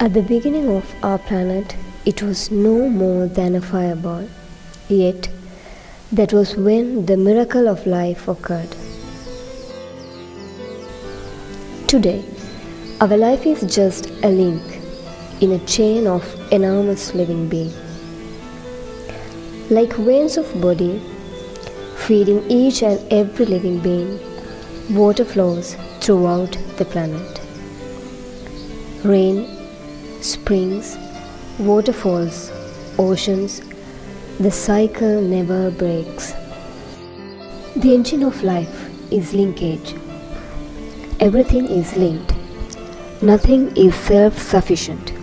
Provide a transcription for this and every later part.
At the beginning of our planet, it was no more than a fireball. Yet, that was when the miracle of life occurred. Today, our life is just a link in a chain of enormous living beings. Like veins of body, feeding each and every living being, water flows throughout the planet. Rain, springs, waterfalls, oceans, the cycle never breaks. The engine of life is linkage. Everything is linked. Nothing is self-sufficient.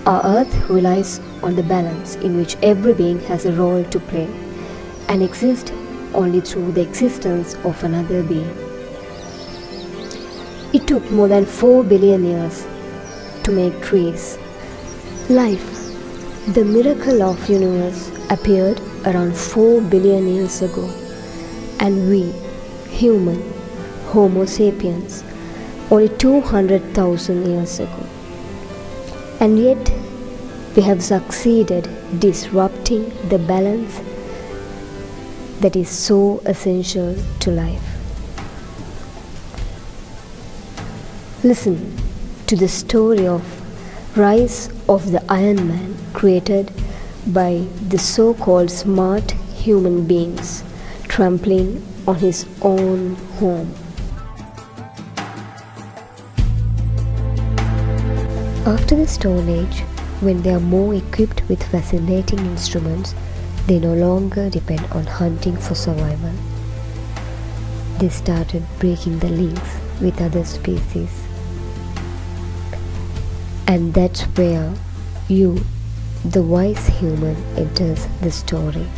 Our earth relies on the balance in which every being has a role to play and exists only through the existence of another being. It took more than 4 billion years to make trees. Life, the miracle of universe, appeared around 4 billion years ago, and we, human, Homo sapiens, only 200,000 years ago. And yet, we have succeeded disrupting the balance that is so essential to life. Listen to the story of rise of the Iron Man created by the so-called smart human beings trampling on his own home. After the Stone Age, when they are more equipped with fascinating instruments, they no longer depend on hunting for survival. They started breaking the links with other species. And that's where you, the wise human, enters the story.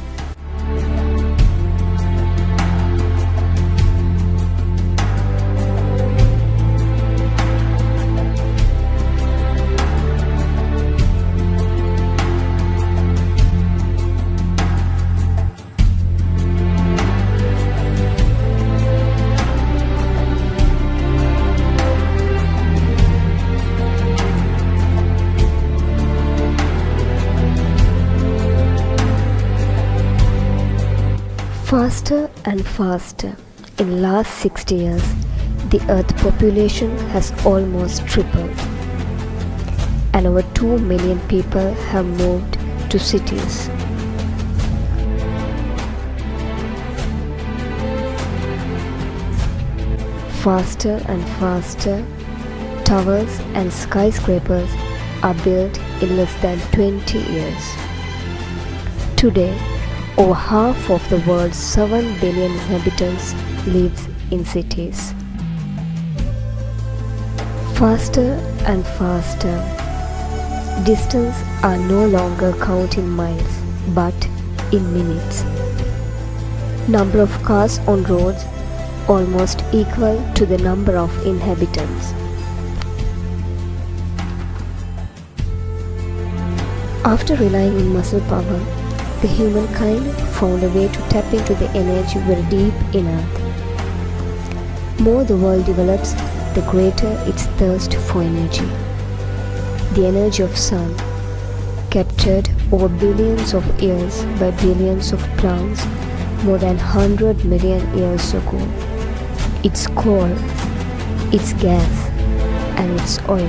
Faster and faster, in last 60 years, the Earth population has almost tripled, and over 2 million people have moved to cities. Faster and faster, towers and skyscrapers are built in less than 20 years. Today, over half of the world's 7 billion inhabitants lives in cities. Faster and faster. Distance are no longer counted in miles, but in minutes. Number of cars on roads almost equal to the number of inhabitants. After relying on muscle power, the humankind found a way to tap into the energy very deep in Earth. More the world develops, the greater its thirst for energy. The energy of sun, captured over billions of years by billions of plants more than 100 million years ago. Its coal, its gas, and its oil.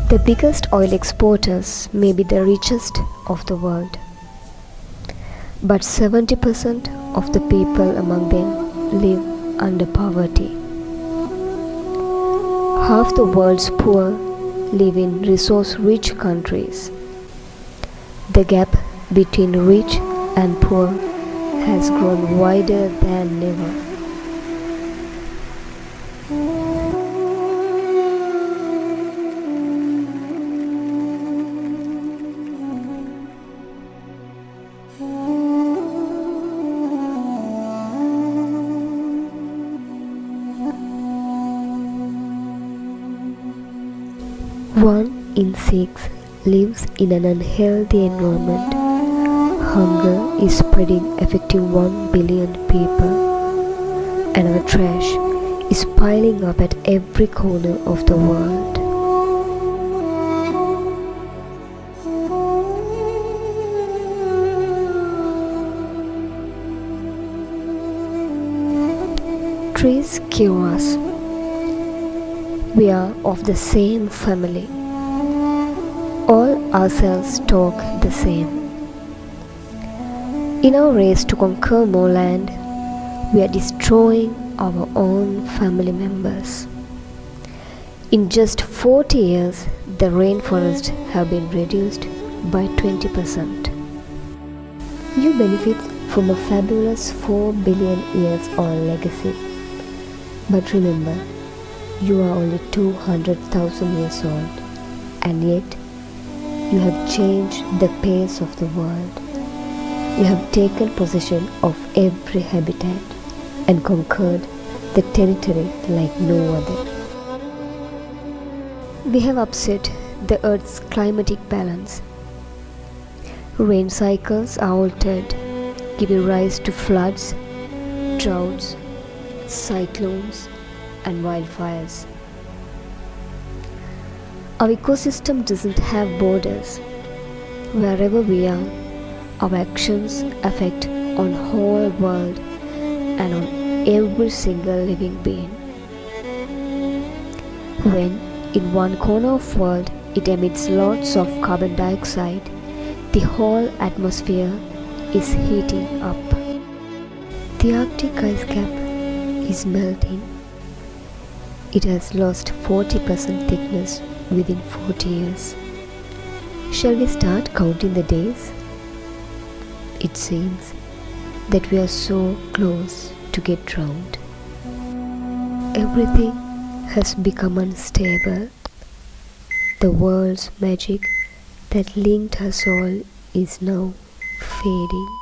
The biggest oil exporters may be the richest of the world, but 70% of the people among them live under poverty. Half the world's poor live in resource-rich countries. The gap between rich and poor has grown wider than ever. One in 6 lives in an unhealthy environment. Hunger is spreading, affecting 1 billion people, and our trash is piling up at every corner of the world. Trees cure us. We are of the same family. All our cells talk the same. In our race to conquer more land, we are destroying our own family members. In just 40 years, the rainforests have been reduced by 20%. You benefit from a fabulous 4 billion years old legacy. But remember, you are only 200,000 years old, and yet you have changed the pace of the world. You have taken possession of every habitat and conquered the territory like no other. We have upset the Earth's climatic balance. Rain cycles are altered, giving rise to floods, droughts, cyclones, and wildfires. Our ecosystem doesn't have borders. Wherever we are, our actions affect on whole world and on every single living being. When in one corner of world it emits lots of carbon dioxide, the whole atmosphere is heating up. The Arctic ice cap is melting. It has lost 40% thickness within 40 years. Shall we start counting the days? It seems that we are so close to get drowned. Everything has become unstable. The world's magic that linked us all is now fading.